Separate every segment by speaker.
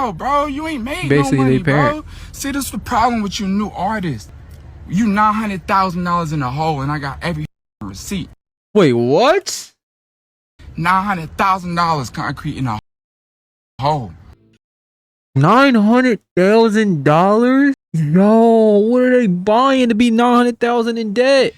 Speaker 1: Oh, bro, you ain't made
Speaker 2: Basically,
Speaker 1: no money,
Speaker 2: they parent.
Speaker 1: bro. See, this is the problem with you new artists. You $900,000 in a hole, and I got every receipt.
Speaker 2: Wait, what?
Speaker 1: $900,000 concrete in a hole.
Speaker 2: $900,000? No, what are they buying to be $900,000 in debt?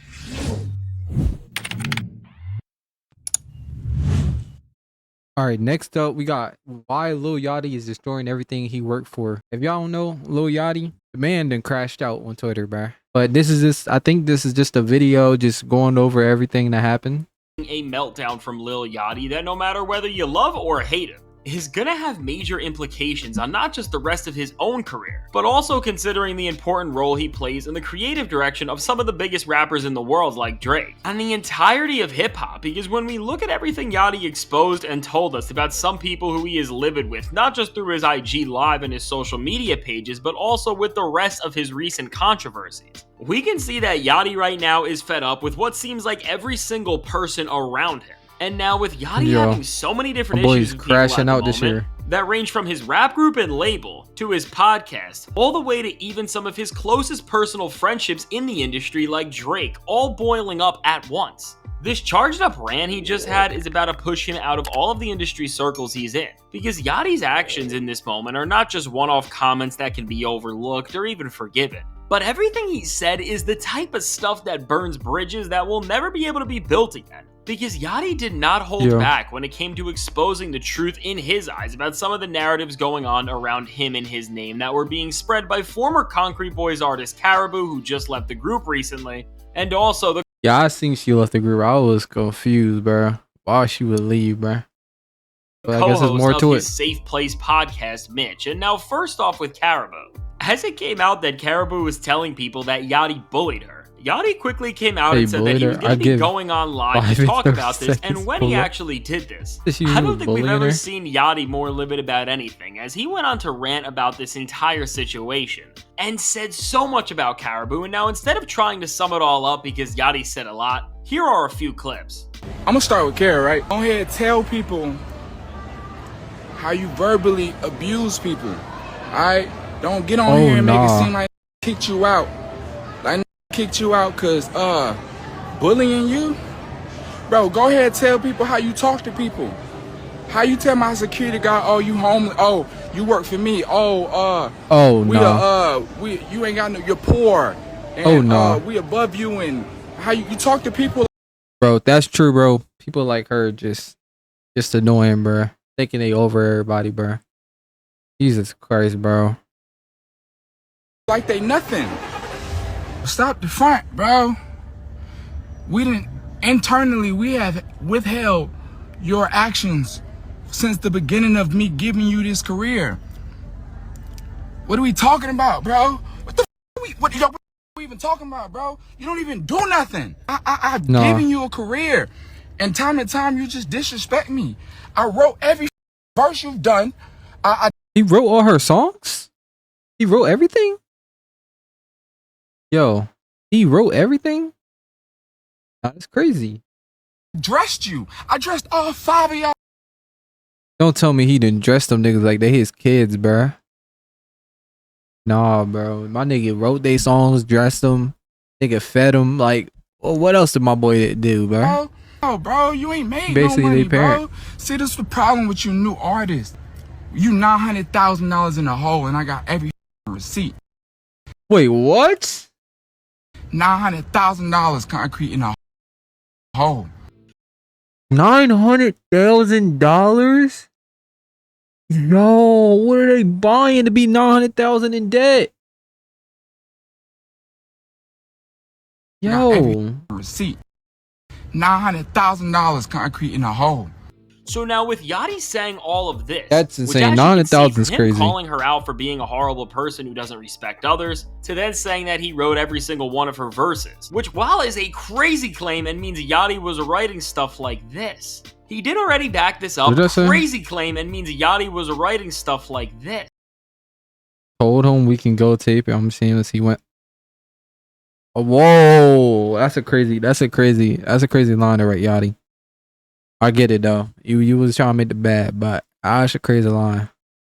Speaker 2: All right, next up, we got why Lil Yachty is destroying everything he worked for. If y'all don't know, Lil Yachty, the man done crashed out on Twitter, bruh. But I think this is just a video just going over everything that happened.
Speaker 3: A meltdown from Lil Yachty that no matter whether you love or hate him, is gonna have major implications on not just the rest of his own career, but also considering the important role he plays in the creative direction of some of the biggest rappers in the world like Drake, and the entirety of hip-hop, because when we look at everything Yachty exposed and told us about some people who he is livid with, not just through his IG Live and his social media pages, but also with the rest of his recent controversies, we can see that Yachty right now is fed up with what seems like every single person around him. And now with Yachty having so many different issues with
Speaker 2: crashing out this year
Speaker 3: that range from his rap group and label to his podcast, all the way to even some of his closest personal friendships in the industry like Drake, all boiling up at once. This charged up rant he just had is about to push him out of all of the industry circles he's in, because Yachty's actions in this moment are not just one-off comments that can be overlooked or even forgiven, but everything he said is the type of stuff that burns bridges that will never be able to be built again. Because Yachty did not hold back when it came to exposing the truth in his eyes about some of the narratives going on around him and his name that were being spread by former Concrete Boys artist Caribou, who just left the group recently, and also the—
Speaker 2: Yeah, I seen she left the group. I was confused, bro. Why she would leave, bro? But I guess there's more to it.
Speaker 3: Safe Place podcast, Mitch. And now first off with Caribou. As it came out that Caribou was telling people that Yachty bullied her, Yachty quickly came out and said that he was going to be going on live to talk about this, and when he actually did this, I don't think we've ever seen Yachty more livid about anything, as he went on to rant about this entire situation, and said so much about Caribou, and now instead of trying to sum it all up because Yachty said a lot, here are a few clips.
Speaker 1: I'm gonna start with Kara, right? Go ahead, tell people how you verbally abuse people, alright? Don't get on here and make it seem like I kicked you out. Like kicked you out cause bullying you? Bro, go ahead, tell people how you talk to people. How you tell my security guard, oh, you homeless, oh, you work for me, you ain't got no, you're poor, and we above you, and how you talk to people.
Speaker 2: Bro, that's true, bro. People like her just annoying, bro. Thinking they over everybody, bro. Jesus Christ, bro.
Speaker 1: Like they nothing. Stop the front, bro. We didn't, internally, we have withheld your actions since the beginning of me giving you this career. What are we talking about, bro? What the what are we even talking about, bro? You don't even do nothing. I've given you a career, and time you just disrespect me. I wrote every verse you've done.
Speaker 2: He wrote all her songs? He wrote everything? Yo, he wrote everything? That's crazy.
Speaker 1: Dressed you. I dressed all 5 of y'all.
Speaker 2: Don't tell me he didn't dress them niggas like they his kids, bruh. Nah, bro. My nigga wrote they songs, dressed them, nigga fed them. Like, well, what else did my boy do, bro?
Speaker 1: Oh, bro, you ain't made
Speaker 2: basically
Speaker 1: no money,
Speaker 2: they parent.
Speaker 1: Bro. See, this is the problem with you new artists. You $900,000 in a hole, and I got every receipt.
Speaker 2: Wait, what?
Speaker 1: $900,000 concrete in a hole.
Speaker 2: $900,000? No, what are they buying to be $900,000 in debt? Yo,
Speaker 1: receipt. $900,000 concrete in a hole.
Speaker 3: So now with Yachty saying all of this,
Speaker 2: that's insane. 900,000 is crazy.
Speaker 3: Calling her out for being a horrible person who doesn't respect others, to then saying that he wrote every single one of her verses, which while is a crazy claim and means Yachty was writing stuff like this, he did already back this up. Crazy claim and means Yachty was writing stuff like this.
Speaker 2: Told him we can go tape it. I'm seeing as he went. Oh, whoa, that's a crazy line to write, Yachty. I get it though. You was trying to make the bad, but that's a crazy line.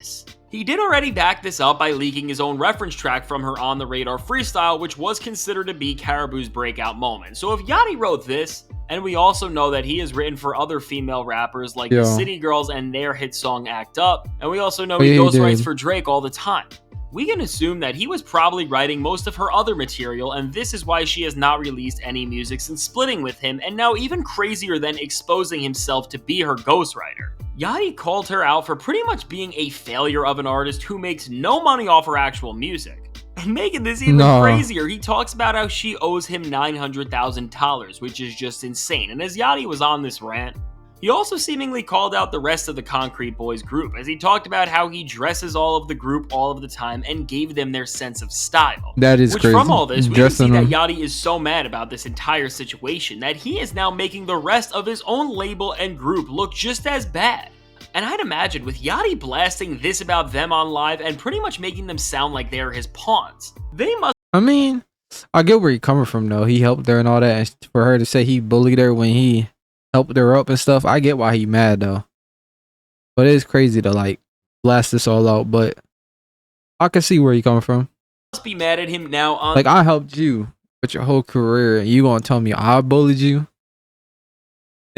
Speaker 3: this. He did already back this up by leaking his own reference track from her On the Radar freestyle, which was considered to be Caribou's breakout moment. So if Yachty wrote this, and we also know that he has written for other female rappers like the City Girls and their hit song Act Up, and we also know he ghostwrites for Drake all the time, we can assume that he was probably writing most of her other material, and this is why she has not released any music since splitting with him, and now even crazier than exposing himself to be her ghostwriter. Yachty called her out for pretty much being a failure of an artist who makes no money off her actual music. And making this even crazier, he talks about how she owes him $900,000, which is just insane. And as Yachty was on this rant, he also seemingly called out the rest of the Concrete Boys group, as he talked about how he dresses all of the group all of the time and gave them their sense of style.
Speaker 2: That is crazy.
Speaker 3: From all this, we can see that Yachty is so mad about this entire situation that he is now making the rest of his own label and group look just as bad. And I'd imagine with Yachty blasting this about them on live and pretty much making them sound like they're his pawns, they must...
Speaker 2: I mean, I get where you're coming from though. He helped her and all that, and for her to say he bullied her when he helped her up and stuff, I get why he mad though. But it is crazy to like blast this all out, but I can see where you're coming from.
Speaker 3: Must be mad at him now on...
Speaker 2: Like, I helped you with your whole career and you gonna tell me I bullied you?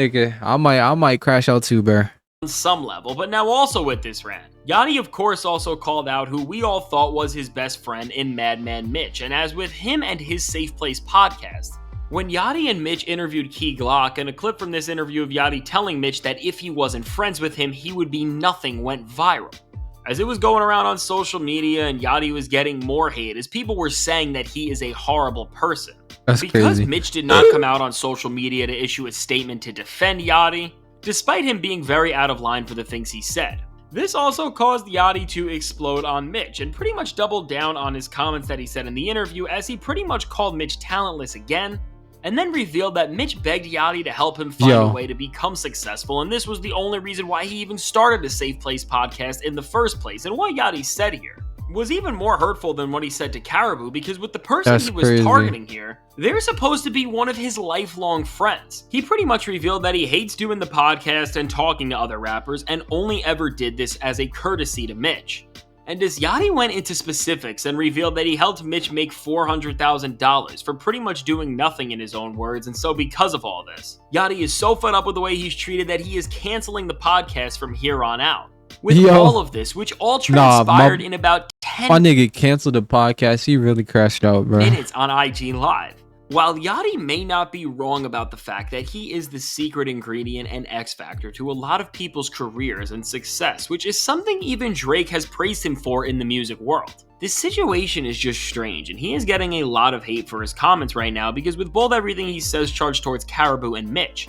Speaker 2: Nigga, I might crash out too, bro.
Speaker 3: On some level, but now also with this rant. Yachty of course also called out who we all thought was his best friend in Madman Mitch, and as with him and his Safe Place podcast, when Yachty and Mitch interviewed Key Glock, and a clip from this interview of Yachty telling Mitch that if he wasn't friends with him, he would be nothing went viral. As it was going around on social media and Yachty was getting more hate as people were saying that he is a horrible person.
Speaker 2: That's
Speaker 3: because
Speaker 2: crazy.
Speaker 3: Mitch did not come out on social media to issue a statement to defend Yachty, despite him being very out of line for the things he said. This also caused Yachty to explode on Mitch and pretty much doubled down on his comments that he said in the interview, as he pretty much called Mitch talentless again, and then revealed that Mitch begged Yachty to help him find a way to become successful, and this was the only reason why he even started a Safe Place podcast in the first place. And what Yachty said here was even more hurtful than what he said to Caribou, because with the person he was targeting here, they're supposed to be one of his lifelong friends. He pretty much revealed that he hates doing the podcast and talking to other rappers, and only ever did this as a courtesy to Mitch. And as Yachty went into specifics and revealed that he helped Mitch make $400,000 for pretty much doing nothing in his own words, and so because of all this, Yachty is so fed up with the way he's treated that he is canceling the podcast from here on out. With all of this, which all transpired in about 10
Speaker 2: my nigga canceled the podcast. He really crashed out, bro.
Speaker 3: minutes on IG Live. While Yachty may not be wrong about the fact that he is the secret ingredient and X factor to a lot of people's careers and success, which is something even Drake has praised him for in the music world, this situation is just strange, and he is getting a lot of hate for his comments right now because with both everything he says charged towards Caribou and Mitch,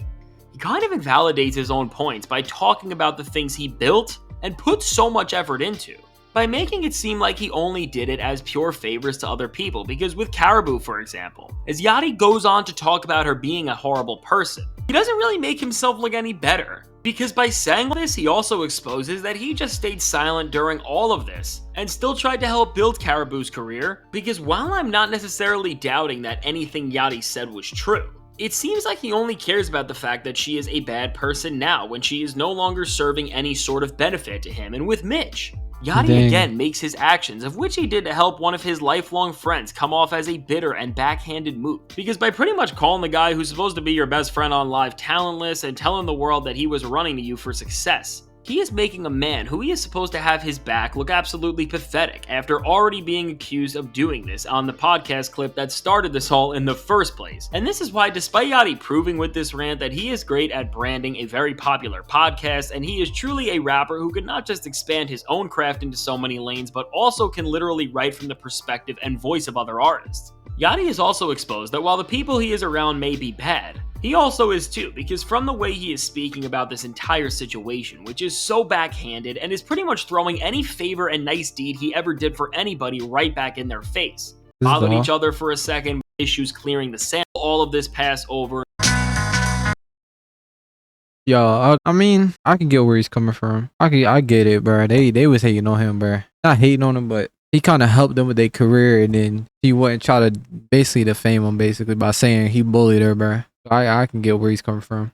Speaker 3: he kind of invalidates his own points by talking about the things he built and put so much effort into, by making it seem like he only did it as pure favors to other people. Because with Caribou, for example, as Yachty goes on to talk about her being a horrible person, he doesn't really make himself look any better. Because by saying this, he also exposes that he just stayed silent during all of this and still tried to help build Caribou's career. Because while I'm not necessarily doubting that anything Yachty said was true, it seems like he only cares about the fact that she is a bad person now when she is no longer serving any sort of benefit to him. And with Mitch, Yachty again makes his actions, of which he did to help one of his lifelong friends, come off as a bitter and backhanded move. Because by pretty much calling the guy who's supposed to be your best friend on live talentless and telling the world that he was running to you for success, he is making a man who he is supposed to have his back look absolutely pathetic after already being accused of doing this on the podcast clip that started this all in the first place. And this is why, despite Yachty proving with this rant that he is great at branding a very popular podcast, and he is truly a rapper who could not just expand his own craft into so many lanes, but also can literally write from the perspective and voice of other artists, Yachty is also exposed that while the people he is around may be bad, he also is too, because from the way he is speaking about this entire situation, which is so backhanded and is pretty much throwing any favor and nice deed he ever did for anybody right back in their face. Followed each other for a second, issues clearing the sample, all of this pass over.
Speaker 2: Yo, I mean, I can get where he's coming from. I get it, bro. They was hating on him, bro. Not hating on him, but he kind of helped them with their career, and then he wouldn't try to basically defame him basically by saying he bullied her, bro. I can get where he's coming from.